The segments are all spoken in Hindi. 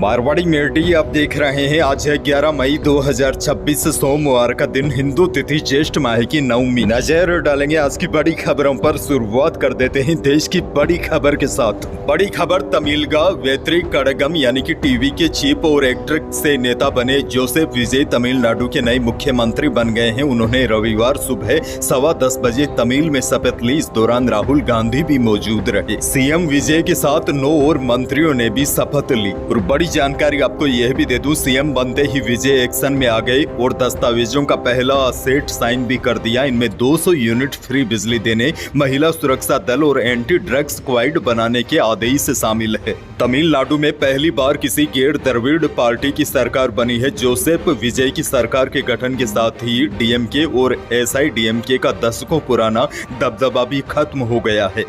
मारवाड़ी मेडी आप देख रहे हैं। आज है 11 मई 2026 सोमवार का दिन, हिंदू तिथि ज्येष्ठ माह की नवमी। नजर डालेंगे आज की बड़ी खबरों पर। शुरुआत कर देते हैं देश की बड़ी खबर के साथ। बड़ी खबर, तमिलगा वेत्री कड़गम यानी कि टीवी के चीफ और एक्टर से नेता बने जोसेफ विजय तमिलनाडु के नए मुख्यमंत्री बन गए हैं। उन्होंने रविवार सुबह 10:15 बजे तमिल में शपथ ली। इस दौरान राहुल गांधी भी मौजूद रहे। सीएम विजय के साथ 9 और मंत्रियों ने भी शपथ ली। और बड़ी जानकारी आपको यह भी दे दूं, सीएम बनते ही विजय एक्शन में आ गए और दस्तावेजों का पहला सेट साइन भी कर दिया। इनमें 200 यूनिट फ्री बिजली देने, महिला सुरक्षा दल और एंटी ड्रग्स क्वाड बनाने के आदेश शामिल है। तमिलनाडु में पहली बार किसी गैर द्रविड़ पार्टी की सरकार बनी है। जोसेफ विजय की सरकार के गठन के साथ ही डीएमके और एसआईडीएमके का दशकों पुराना दबदबा भी खत्म हो गया है।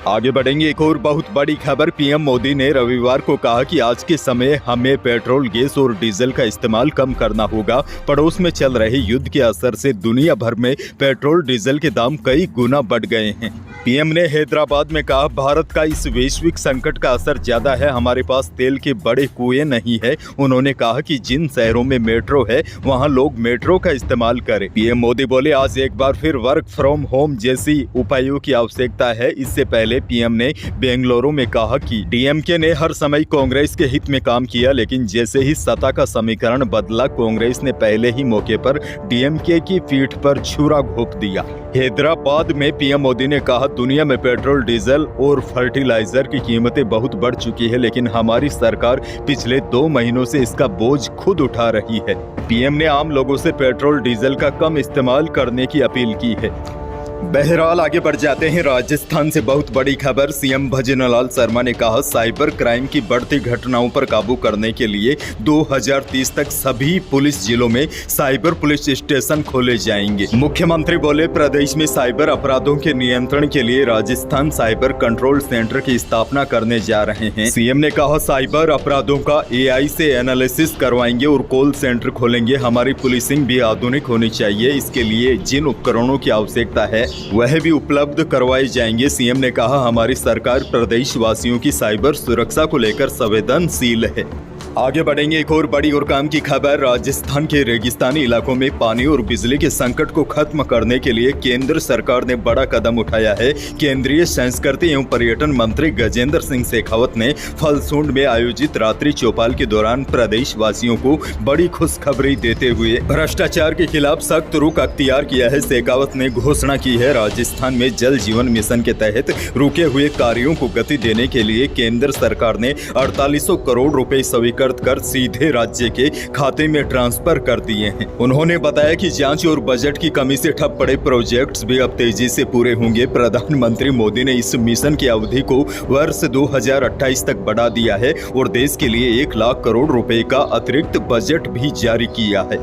आगे बढ़ेंगे, एक और बहुत बड़ी खबर। पीएम मोदी ने रविवार को कहा कि आज के समय हमें पेट्रोल, गैस और डीजल का इस्तेमाल कम करना होगा। पड़ोस में चल रहे युद्ध के असर से दुनिया भर में पेट्रोल डीजल के दाम कई गुना बढ़ गए हैं। पीएम ने हैदराबाद में कहा, भारत का इस वैश्विक संकट का असर ज्यादा है, हमारे पास तेल के बड़े कुएं नहीं है। उन्होंने कहा कि जिन शहरों में मेट्रो है वहां लोग मेट्रो का इस्तेमाल करें। पीएम मोदी बोले, आज एक बार फिर वर्क फ्रॉम होम जैसी उपायों की आवश्यकता है। इससे पहले पीएम ने बेंगलुरु में कहा कि डीएमके ने हर समय कांग्रेस के हित में काम किया, लेकिन जैसे ही सत्ता का समीकरण बदला, कांग्रेस ने पहले ही मौके पर डीएमके की पीठ पर छुरा घोंप दिया। हैदराबाद में पीएम मोदी ने कहा, दुनिया में पेट्रोल, डीजल और फर्टिलाइजर की कीमतें बहुत बढ़ चुकी है, लेकिन हमारी सरकार पिछले 2 महीनों से इसका बोझ खुद उठा रही है। पीएम ने आम लोगों से पेट्रोल डीजल का कम इस्तेमाल करने की अपील की है। बहरहाल आगे बढ़ जाते हैं। राजस्थान से बहुत बड़ी खबर। सीएम भजनलाल शर्मा ने कहा, साइबर क्राइम की बढ़ती घटनाओं पर काबू करने के लिए 2030 तक सभी पुलिस जिलों में साइबर पुलिस स्टेशन खोले जाएंगे। मुख्यमंत्री बोले, प्रदेश में साइबर अपराधों के नियंत्रण के लिए राजस्थान साइबर कंट्रोल सेंटर की स्थापना करने जा रहे हैं। सीएम ने कहा, साइबर अपराधों का एआई से एनालिसिस करवाएंगे और कॉल सेंटर खोलेंगे। हमारी पुलिसिंग भी आधुनिक होनी चाहिए। इसके लिए जिन उपकरणों की आवश्यकता है वह भी उपलब्ध करवाए जाएंगे। सीएम ने कहा, हमारी सरकार प्रदेशवासियों की साइबर सुरक्षा को लेकर संवेदनशील है। आगे बढ़ेंगे, एक और बड़ी और काम की खबर। राजस्थान के रेगिस्तानी इलाकों में पानी और बिजली के संकट को खत्म करने के लिए केंद्र सरकार ने बड़ा कदम उठाया है। केंद्रीय संस्कृति एवं पर्यटन मंत्री गजेंद्र सिंह शेखावत ने फलसूंड में आयोजित रात्रि चौपाल के दौरान प्रदेशवासियों को बड़ी खुशखबरी देते हुए भ्रष्टाचार के खिलाफ सख्त रुख अख्तियार किया है। शेखावत ने घोषणा की है, राजस्थान में जल जीवन मिशन के तहत रुके हुए कार्यों को गति देने के लिए केंद्र सरकार ने 4800 करोड़ रुपए स्वीकृत कर सीधे राज्य के खाते में ट्रांसफर कर दिए हैं। उन्होंने बताया कि जांच और बजट की कमी से ठप पड़े प्रोजेक्ट्स भी अब तेजी से पूरे होंगे। प्रधानमंत्री मोदी ने इस मिशन की अवधि को वर्ष 2028 तक बढ़ा दिया है और देश के लिए 1 लाख करोड़ रुपए का अतिरिक्त बजट भी जारी किया है।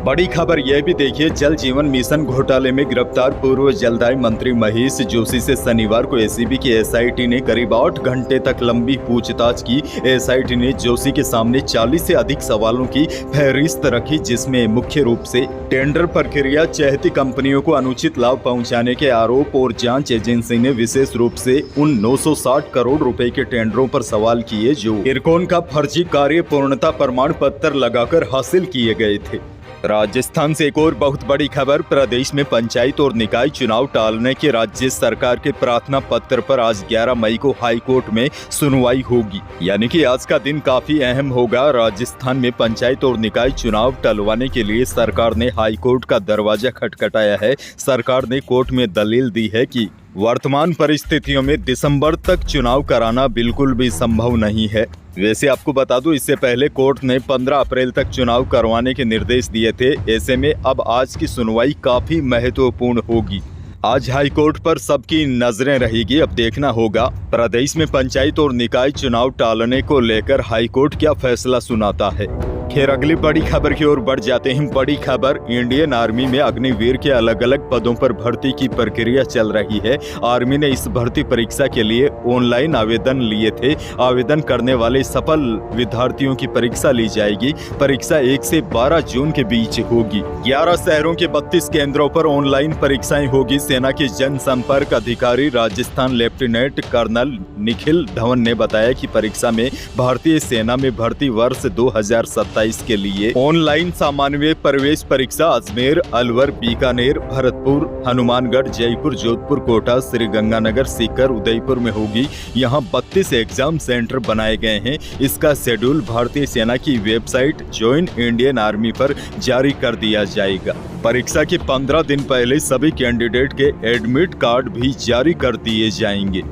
बड़ी खबर यह भी देखिए, जल जीवन मिशन घोटाले में गिरफ्तार पूर्व जलदाय मंत्री महेश जोशी से शनिवार को एसीबी की एसआईटी ने करीब 8 घंटे तक लंबी पूछताछ की। एसआईटी ने जोशी के सामने 40 से अधिक सवालों की फहरिस्त रखी, जिसमें मुख्य रूप से टेंडर प्रक्रिया, चहेती कंपनियों को अनुचित लाभ पहुंचाने के आरोप और जांच एजेंसी ने विशेष रूप से उन 960 करोड़ रुपए के टेंडरों पर सवाल किए जो इरकॉन का फर्जी कार्य पूर्णता प्रमाण पत्र लगाकर हासिल किए गए थे। राजस्थान से एक और बहुत बड़ी खबर। प्रदेश में पंचायत और निकाय चुनाव टालने के राज्य सरकार के प्रार्थना पत्र पर आज 11 मई को हाई कोर्ट में सुनवाई होगी, यानी कि आज का दिन काफी अहम होगा। राजस्थान में पंचायत और निकाय चुनाव टलवाने के लिए सरकार ने हाई कोर्ट का दरवाजा खटखटाया है। सरकार ने कोर्ट में दलील दी है कि वर्तमान परिस्थितियों में दिसंबर तक चुनाव कराना बिल्कुल भी संभव नहीं है। वैसे आपको बता दूं, इससे पहले कोर्ट ने 15 अप्रैल तक चुनाव करवाने के निर्देश दिए थे। ऐसे में अब आज की सुनवाई काफी महत्वपूर्ण होगी। आज हाई कोर्ट पर सबकी नजरें रहेगी। अब देखना होगा प्रदेश में पंचायत और निकाय चुनाव टालने को लेकर हाई कोर्ट क्या फैसला सुनाता है। खैर अगली बड़ी खबर की ओर बढ़ जाते हैं। बड़ी खबर, इंडियन आर्मी में अग्निवीर के अलग अलग पदों पर भर्ती की प्रक्रिया चल रही है। आर्मी ने इस भर्ती परीक्षा के लिए ऑनलाइन आवेदन लिए थे। आवेदन करने वाले सफल विद्यार्थियों की परीक्षा ली जाएगी। परीक्षा 1 से 12 जून के बीच होगी। 11 शहरों के 32 केंद्रों पर ऑनलाइन परीक्षाएं होगी। सेना के जनसंपर्क अधिकारी राजस्थान लेफ्टिनेंट कर्नल निखिल धवन ने बताया कि परीक्षा में भारतीय सेना में भर्ती वर्ष 2027 के लिए ऑनलाइन सामान्य प्रवेश परीक्षा अजमेर, अलवर, बीकानेर, भरतपुर, हनुमानगढ़, जयपुर, जोधपुर, कोटा, श्रीगंगानगर, सीकर, उदयपुर में होगी। यहां 32 एग्जाम सेंटर बनाए गए हैं। इसका शेड्यूल भारतीय सेना की वेबसाइट ज्वाइन इंडियन आर्मी पर जारी कर दिया जाएगा। परीक्षा के 15 दिन पहले सभी कैंडिडेट के एडमिट कार्ड भी जारी कर दिए जाएंगे।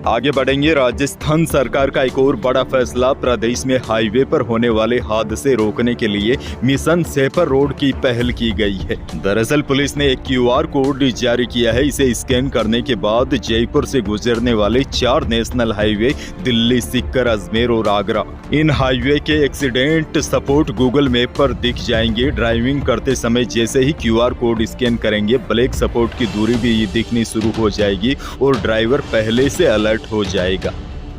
आगे बढ़ेंगे। राजस्थान सरकार का एक और बड़ा फैसला, प्रदेश में हाईवे पर होने वाले हादसे रोकने के लिए मिशन सेफर रोड की पहल की गई है। दरअसल पुलिस ने एक QR कोड जारी किया है। इसे स्कैन करने के बाद जयपुर से गुजरने वाले 4 नेशनल हाईवे दिल्ली, सीकर, अजमेर और आगरा, इन हाईवे के एक्सीडेंट सपोर्ट गूगल मैप पर दिख जाएंगे। ड्राइविंग करते समय जैसे ही QR कोड स्कैन करेंगे, ब्रेक सपोर्ट की दूरी भी दिखनी शुरू हो जाएगी और ड्राइवर पहले से अलर्ट हो जाएगा।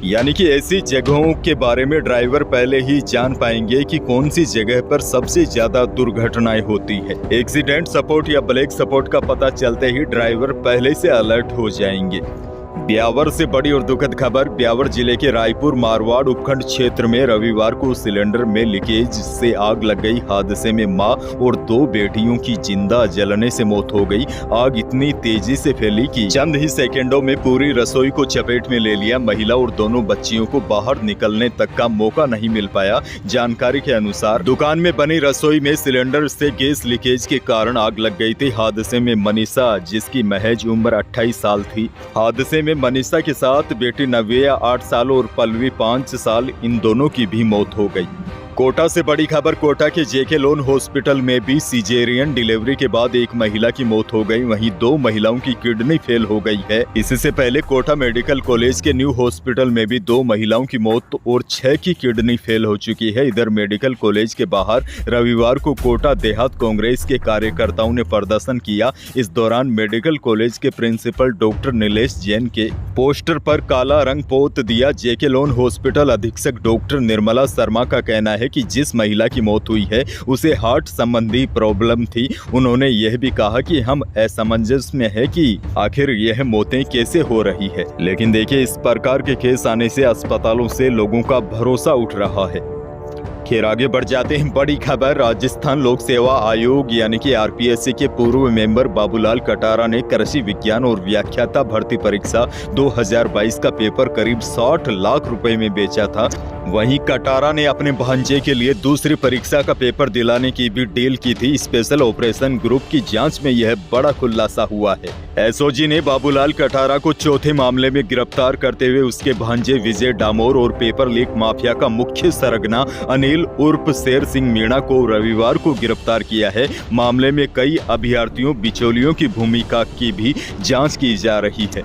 यानी कि ऐसी जगहों के बारे में ड्राइवर पहले ही जान पाएंगे कि कौन सी जगह पर सबसे ज्यादा दुर्घटनाएं होती है। एक्सीडेंट सपोर्ट या ब्रेक सपोर्ट का पता चलते ही ड्राइवर पहले से अलर्ट हो जाएंगे। ब्यावर से बड़ी और दुखद खबर, ब्यावर जिले के रायपुर मारवाड़ उपखंड क्षेत्र में रविवार को सिलेंडर में लीकेज से आग लग गई। हादसे में मां और 2 बेटियों की जिंदा जलने से मौत हो गई। आग इतनी तेजी से फैली कि चंद ही सेकंडों में पूरी रसोई को चपेट में ले लिया। महिला और दोनों बच्चियों को बाहर निकलने तक का मौका नहीं मिल पाया। जानकारी के अनुसार दुकान में बनी रसोई में सिलेंडर से गैस लीकेज के कारण आग लग गई थी। हादसे में मनीषा, जिसकी महज उम्र 28 साल थी, हादसे में मनीषा के साथ बेटी नव्या 8 साल और पल्लवी 5 साल, इन दोनों की भी मौत हो गई। कोटा से बड़ी खबर, कोटा के JK लोन हॉस्पिटल में भी सिजेरियन डिलीवरी के बाद एक महिला की मौत हो गई। वहीं 2 महिलाओं की किडनी फेल हो गई है। इससे पहले कोटा मेडिकल कॉलेज के न्यू हॉस्पिटल में भी 2 महिलाओं की मौत और 6 की किडनी फेल हो चुकी है। इधर मेडिकल कॉलेज के बाहर रविवार को कोटा देहात कांग्रेस के कार्यकर्ताओं ने प्रदर्शन किया। इस दौरान मेडिकल कॉलेज के प्रिंसिपल डॉक्टर नीलेश जैन के पोस्टर पर काला रंग पोत दिया। JK लोन हॉस्पिटल अधीक्षक डॉक्टर निर्मला शर्मा का कहना है कि जिस महिला की मौत हुई है उसे हार्ट संबंधी प्रॉब्लम थी। उन्होंने यह भी कहा कि हम असमंजस में है कि आखिर यह मौतें कैसे हो रही है। लेकिन देखिए, इस प्रकार के केस आने से अस्पतालों से लोगों का भरोसा उठ रहा है। खैर आगे बढ़ जाते हैं। बड़ी खबर, राजस्थान लोक सेवा आयोग यानी कि RPSC के पूर्व मेंबर बाबूलाल कटारा ने कृषि विज्ञान और व्याख्याता भर्ती परीक्षा 2022 का पेपर करीब 60 लाख रुपए में बेचा था। वहीं कटारा ने अपने भांजे के लिए दूसरी परीक्षा का पेपर दिलाने की भी डील की थी। स्पेशल ऑपरेशन ग्रुप की जांच में यह बड़ा खुलासा हुआ है। SOG ने बाबूलाल कटारा को चौथे मामले में गिरफ्तार करते हुए उसके भांजे विजय डामोर और पेपर लीक माफिया का मुख्य सरगना अनिल उर्फ शेर सिंह मीणा को रविवार को गिरफ्तार किया है। मामले में कई अभ्यर्थियों बिचौलियों की भूमिका की भी जांच की जा रही है।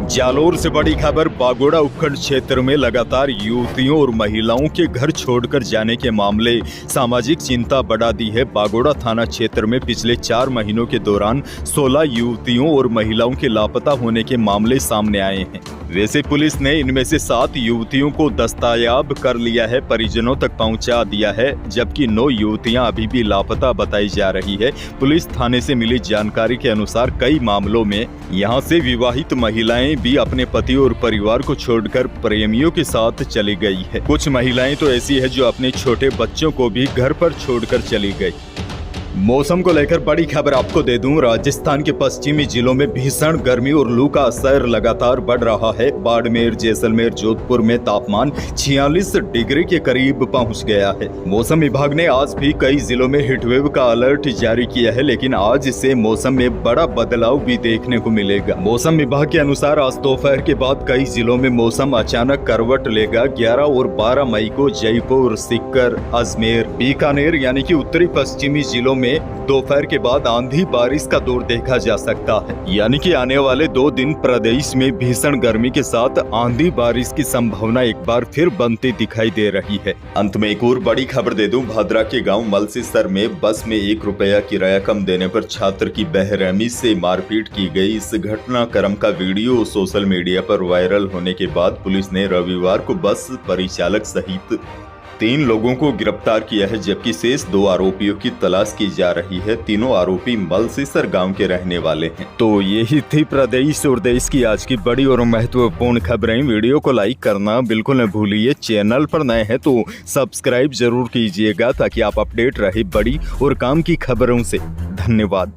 जालोर से बड़ी खबर, बागोड़ा उपखंड क्षेत्र में लगातार युवतियों और महिलाओं के घर छोड़कर जाने के मामले सामाजिक चिंता बढ़ा दी है। बागोड़ा थाना क्षेत्र में पिछले 4 महीनों के दौरान 16 युवतियों और महिलाओं के लापता होने के मामले सामने आए हैं। वैसे पुलिस ने इनमें से 7 युवतियों को दस्तयाब कर लिया है, परिजनों तक पहुंचा दिया है, जबकि 9 युवतियां अभी भी लापता बताई जा रही है। पुलिस थाने से मिली जानकारी के अनुसार कई मामलों में यहां से विवाहित महिलाएं भी अपने पति और परिवार को छोड़कर प्रेमियों के साथ चली गई है। कुछ महिलाएं तो ऐसी है जो अपने छोटे बच्चों को भी घर पर छोड़कर चली गई। मौसम को लेकर बड़ी खबर आपको दे दूं, राजस्थान के पश्चिमी जिलों में भीषण गर्मी और लू का असर लगातार बढ़ रहा है। बाड़मेर, जैसलमेर, जोधपुर में तापमान 46 डिग्री के करीब पहुंच गया है। मौसम विभाग ने आज भी कई जिलों में हीटवेव का अलर्ट जारी किया है, लेकिन आज से मौसम में बड़ा बदलाव भी देखने को मिलेगा। मौसम विभाग के अनुसार आज दोपहर के बाद कई जिलों में मौसम अचानक करवट लेगा। 11 और 12 मई को जयपुर, सीकर, अजमेर, बीकानेर यानी कि उत्तरी पश्चिमी जिलों में दोपहर के बाद आंधी बारिश का दौर देखा जा सकता है। यानी कि आने वाले 2 दिन प्रदेश में भीषण गर्मी के साथ आंधी बारिश की संभावना एक बार फिर बनती दिखाई दे रही है। अंत में एक और बड़ी खबर दे दूं, भादरा के गांव मलसीसर में बस में 1 रुपया किराया कम देने पर छात्र की बेरहमी से मारपीट की गई। इस घटनाक्रम का वीडियो सोशल मीडिया पर वायरल होने के बाद पुलिस ने रविवार को बस परिचालक सहित 3 लोगों को गिरफ्तार किया है, जबकि शेष 2 आरोपियों की तलाश की जा रही है। तीनों आरोपी मलसीसर गांव के रहने वाले हैं। तो यही थी प्रदेश और देश की आज की बड़ी और महत्वपूर्ण खबरें। वीडियो को लाइक करना बिल्कुल न भूलिए। चैनल पर नए हैं तो सब्सक्राइब जरूर कीजिएगा ताकि आप अपडेट रहे बड़ी और काम की खबरों से। धन्यवाद।